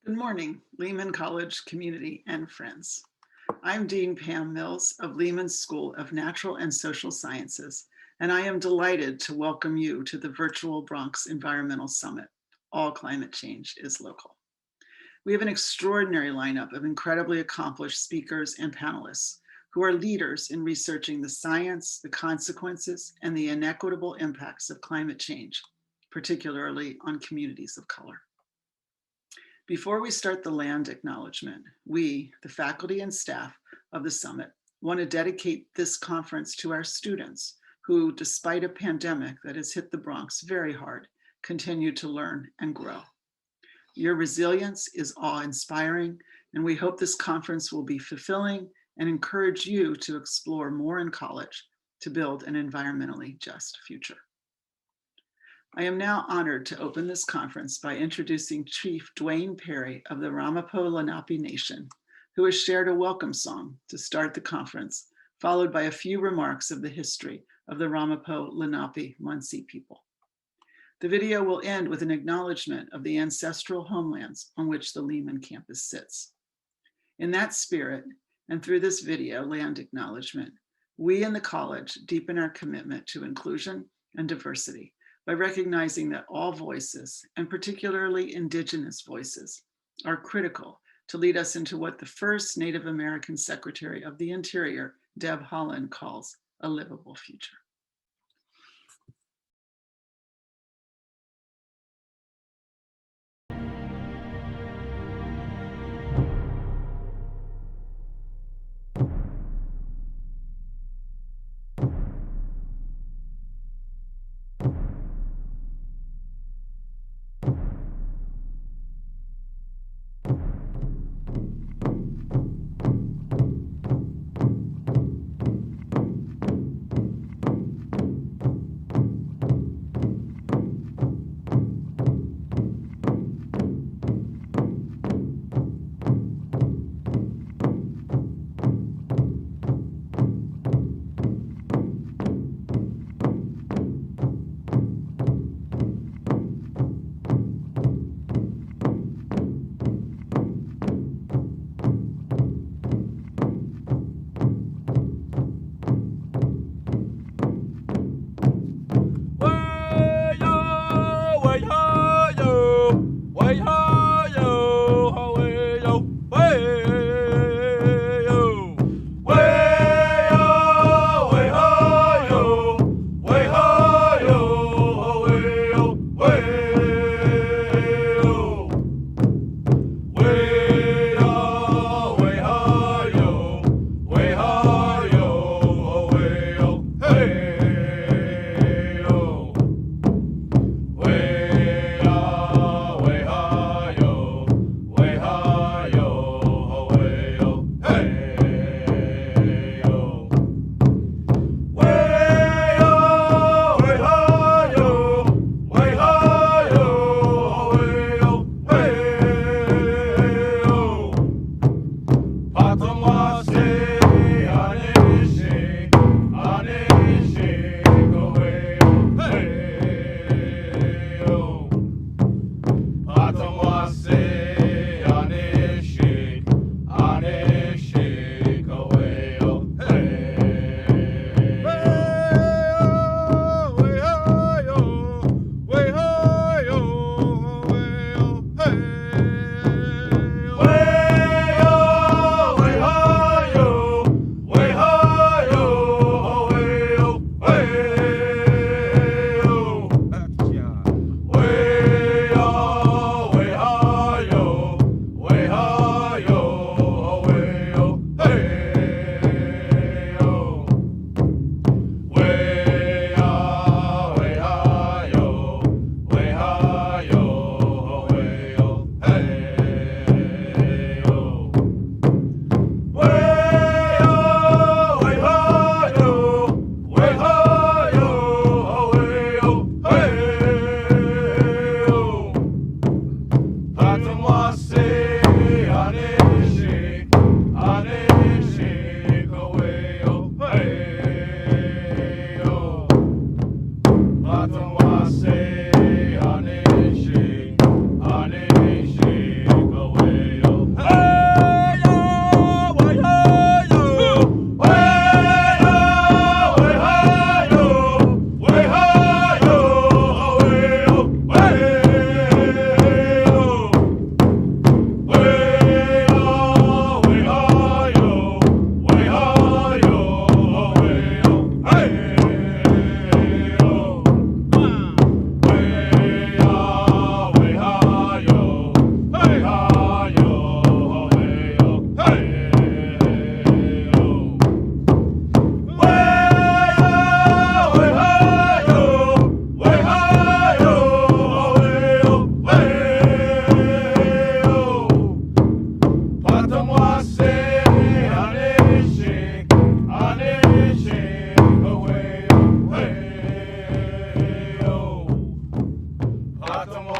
Good morning, Lehman College community and friends. I'm Dean Pam Mills of Lehman's School of Natural and Social Sciences, and I am delighted to welcome you to the virtual Bronx Environmental Summit. All climate change is local. We have an extraordinary lineup of incredibly accomplished speakers and panelists who are leaders in researching the science, the consequences, and the inequitable impacts of climate change, particularly on communities of color. Before we start the land acknowledgement, we, the faculty and staff of the summit, want to dedicate this conference to our students who, despite a pandemic that has hit the Bronx very hard, continue to learn and grow. Your resilience is awe-inspiring, and we hope this conference will be fulfilling and encourage you to explore more in college to build an environmentally just future. I am now honored to open this conference by introducing Chief Dwaine Perry of the Ramapough-Lunaape Nation, who has shared a welcome song to start the conference, followed by a few remarks of the history of the Ramapough-Lunaape Munsee people. The video will end with an acknowledgement of the ancestral homelands on which the Lehman campus sits. In that spirit, and through this video, Land Acknowledgement, we in the college deepen our commitment to inclusion and diversity by recognizing that all voices, and particularly indigenous voices, are critical to lead us into what the first Native American Secretary of the Interior, Deb Haaland, calls a livable future.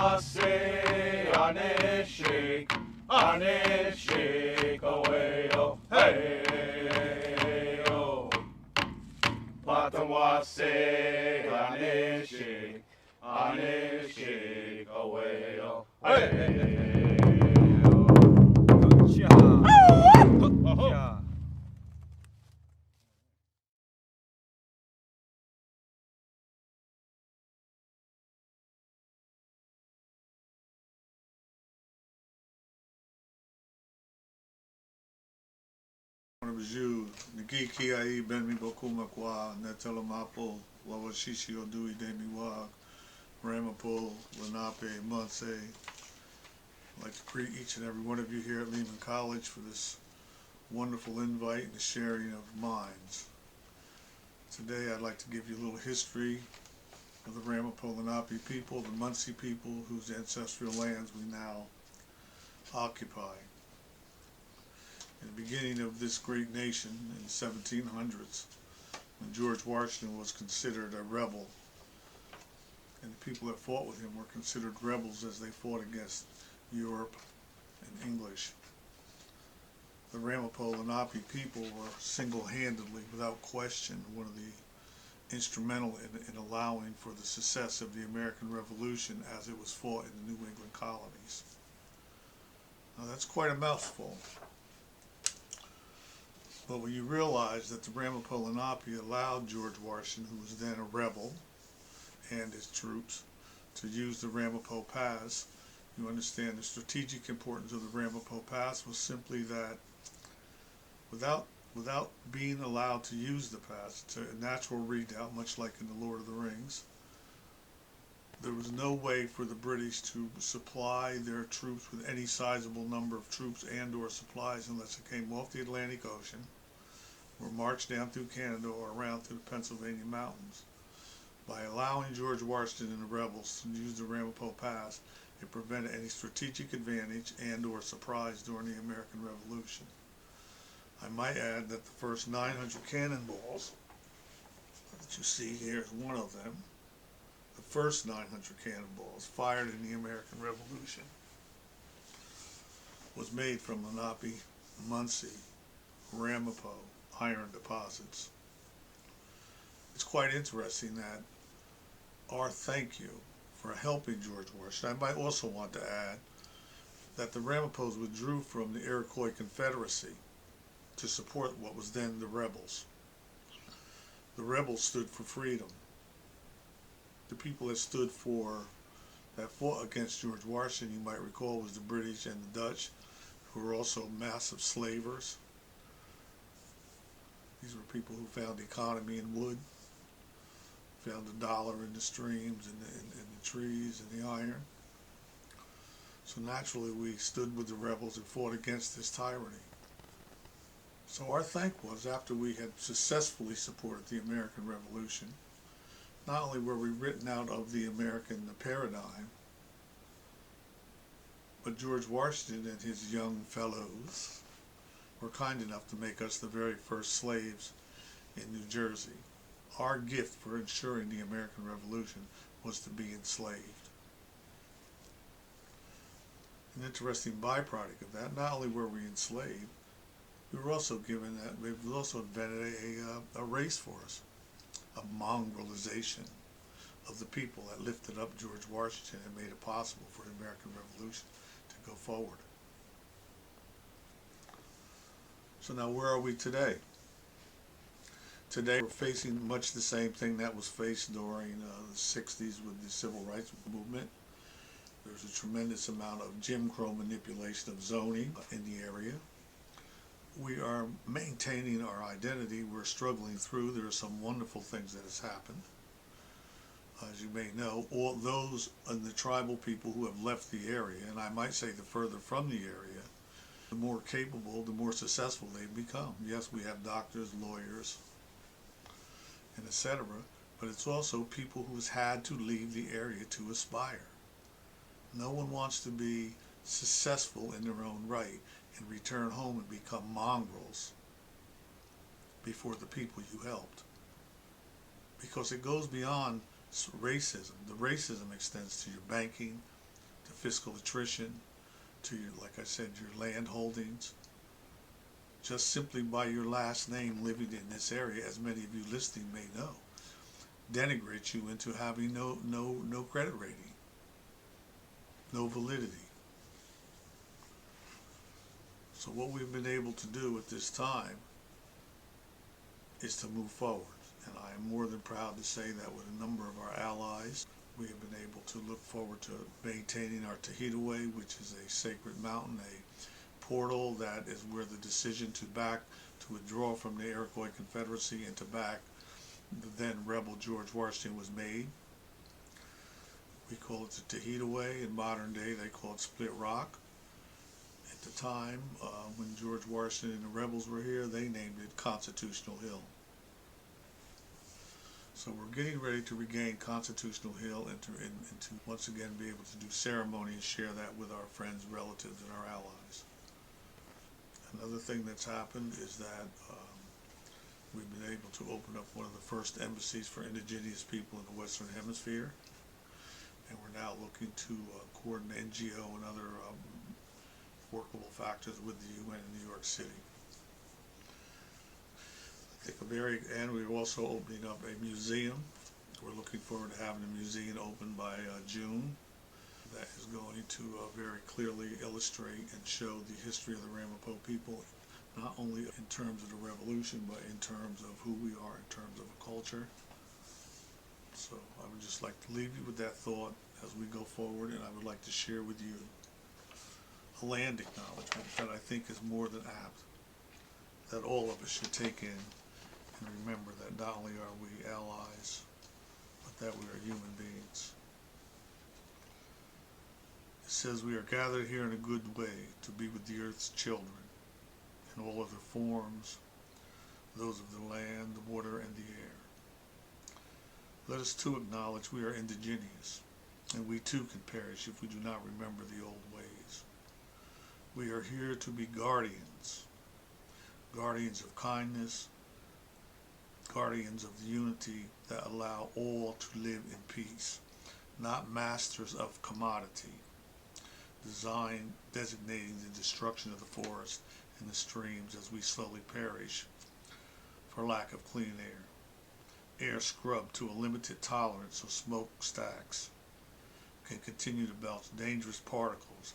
Platanwase, ane shake away, oh, hey, oh. Platanwase, ane shake away, oh, hey, oh. Ja. Bonjour, Niki Kiai Ben Mi Boku Makwa, Netelamapo, Wawashishi Odui De Miwag, Ramapough-Lunaape, Munsee. I'd like to greet each and every one of you here at Lehman College for this wonderful invite and the sharing of minds. Today I'd like to give you a little history of the Ramapough-Lunaape people, the Munsee people whose ancestral lands we now occupy. In the beginning of this great nation in the 1700s, when George Washington was considered a rebel, and the people that fought with him were considered rebels as they fought against Europe and English. The Ramapough-Lunaape people were single-handedly, without question, one of the instrumental in allowing for the success of the American Revolution as it was fought in the New England colonies. Now that's quite a mouthful. But when you realize that the Ramapough-Lunaape allowed George Washington, who was then a rebel, and his troops, to use the Ramapough Pass, you understand the strategic importance of the Ramapough Pass was simply that without being allowed to use the pass, it's a natural redoubt, much like in the Lord of the Rings, there was no way for the British to supply their troops with any sizable number of troops and or supplies unless it came off the Atlantic Ocean or marched down through Canada or around through the Pennsylvania mountains. By allowing George Washington and the rebels to use the Ramapough Pass, it prevented any strategic advantage and or surprise during the American Revolution. I might add that the first 900 cannonballs that you see here is one of them. The first 900 cannonballs fired in the American Revolution was made from Lenape, Munsee, Ramapough iron deposits. It's quite interesting that our thank you for helping George Washington. I might also want to add that the Ramapoughs withdrew from the Iroquois Confederacy to support what was then the rebels. The rebels stood for freedom. The people that fought against George Washington, you might recall, was the British and the Dutch, who were also massive slavers. These were people who found economy in wood, found the dollar in the streams and the trees and the iron. So naturally we stood with the rebels and fought against this tyranny. So our thank was, after we had successfully supported the American Revolution, not only were we written out of the American paradigm, but George Washington and his young fellows were kind enough to make us the very first slaves in New Jersey. Our gift for ensuring the American Revolution was to be enslaved. An interesting byproduct of that, not only were we enslaved, we were also given that, we've also invented a race for us, a mongrelization of the people that lifted up George Washington and made it possible for the American Revolution to go forward. So now where are we today? Today we're facing much the same thing that was faced during the 60s with the Civil Rights Movement. There's a tremendous amount of Jim Crow manipulation of zoning in the area. We are maintaining our identity. We're struggling through. There are some wonderful things that has happened. As you may know, all those in the tribal people who have left the area, and I might say the further from the area, the more capable, the more successful they've become. Yes, we have doctors, lawyers, and etc., but it's also people who's had to leave the area to aspire. No one wants to be successful in their own right and return home and become mongrels before the people you helped. Because it goes beyond racism. The racism extends to your banking, to fiscal attrition, to your, like I said, your land holdings. Just simply by your last name living in this area, as many of you listening may know, denigrates you into having no credit rating, no validity. So what we've been able to do at this time is to move forward. And I am more than proud to say that with a number of our allies, we have been able to look forward to maintaining our Tahita Way, which is a sacred mountain, a portal that is where the decision to withdraw from the Iroquois Confederacy and to back the then rebel George Washington was made. We call it the Tahita Way. In modern day, they call it Split Rock. At the time, when George Washington and the rebels were here, they named it Constitutional Hill. So we're getting ready to regain Constitutional Hill and to once again be able to do ceremony and share that with our friends, relatives, and our allies. Another thing that's happened is that we've been able to open up one of the first embassies for indigenous people in the Western Hemisphere. And we're now looking to coordinate NGO and other workable factors with the UN in New York City. I think and we're also opening up a museum. We're looking forward to having a museum open by June that is going to very clearly illustrate and show the history of the Ramapough people, not only in terms of the revolution, but in terms of who we are, in terms of a culture. So I would just like to leave you with that thought as we go forward, and I would like to share with you a land acknowledgement that I think is more than apt, that all of us should take in and remember that not only are we allies, but that we are human beings. It says we are gathered here in a good way to be with the earth's children in all of their forms, those of the land, the water, and the air. Let us too acknowledge we are indigenous, and we too can perish if we do not remember the old ways. We are here to be guardians, guardians of kindness, guardians of the unity that allow all to live in peace, not masters of commodity, designating the destruction of the forest and the streams as we slowly perish for lack of clean air scrubbed to a limited tolerance so smokestacks can continue to belch dangerous particles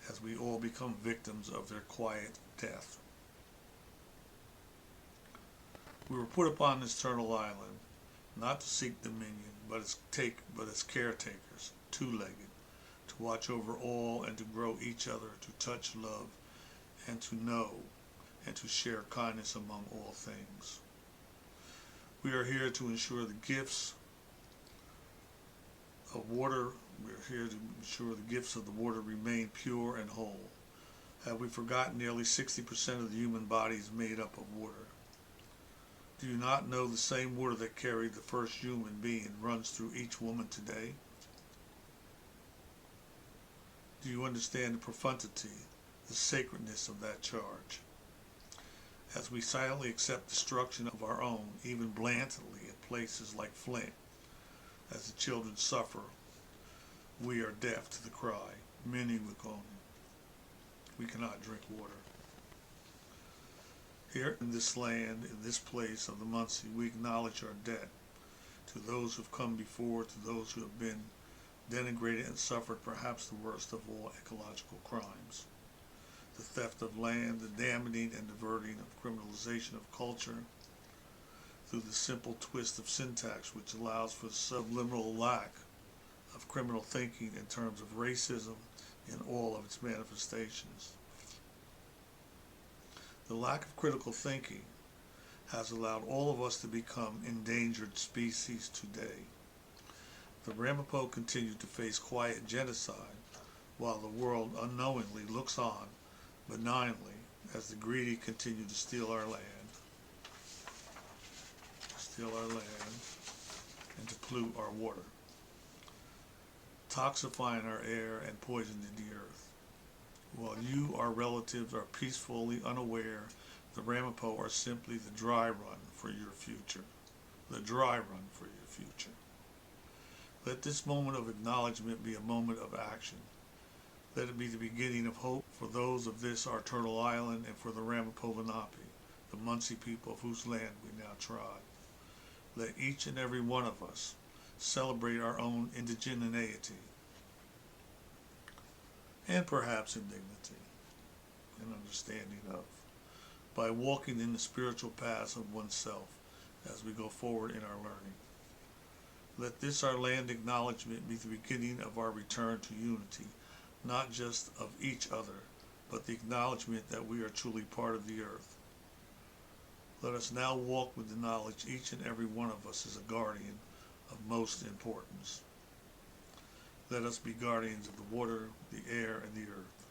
as we all become victims of their quiet death. We were put upon this turtle island not to seek dominion, but as caretakers, two-legged, to watch over all and to grow each other, to touch love, and to know and to share kindness among all things. We are here to ensure the gifts of water. We are here to ensure the gifts of the water remain pure and whole. Have we forgotten nearly 60% of the human body is made up of water? Do you not know the same water that carried the first human being runs through each woman today? Do you understand the profundity, the sacredness of that charge? As we silently accept destruction of our own, even blandly in places like Flint, as the children suffer, we are deaf to the cry, many Wikoni. We cannot drink water. Here in this land, in this place of the Munsee, we acknowledge our debt to those who have come before, to those who have been denigrated and suffered perhaps the worst of all ecological crimes. The theft of land, the damaging and diverting of criminalization of culture, through the simple twist of syntax which allows for subliminal lack of criminal thinking in terms of racism in all of its manifestations. The lack of critical thinking has allowed all of us to become endangered species today. The Ramapough continue to face quiet genocide while the world unknowingly looks on benignly as the greedy continue to steal our land, and to pollute our water, toxifying our air and poisoning the earth. While you, our relatives, are peacefully unaware, the Ramapough are simply the dry run for your future. The dry run for your future. Let this moment of acknowledgement be a moment of action. Let it be the beginning of hope for those of this our turtle island and for the Ramapough-Lunaape, the Munsee people of whose land we now trod. Let each and every one of us celebrate our own indigeneity and perhaps indignity and understanding of, by walking in the spiritual paths of oneself as we go forward in our learning. Let this our land acknowledgement be the beginning of our return to unity, not just of each other, but the acknowledgement that we are truly part of the earth. Let us now walk with the knowledge each and every one of us is a guardian of most importance. Let us be guardians of the water, the air, and the earth,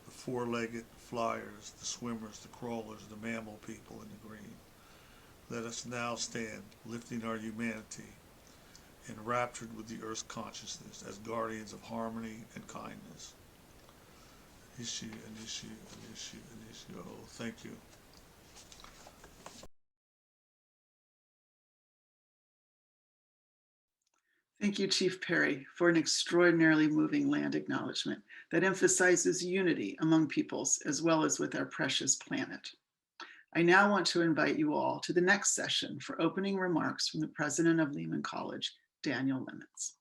the four-legged flyers, the swimmers, the crawlers, the mammal people in the green. Let us now stand, lifting our humanity, enraptured with the earth's consciousness as guardians of harmony and kindness. Ishu, Anishu, Anishu, Anishu. Oh, thank you. Thank you, Chief Perry, for an extraordinarily moving land acknowledgement that emphasizes unity among peoples as well as with our precious planet. I now want to invite you all to the next session for opening remarks from the president of Lehman College, Daniel Lemons.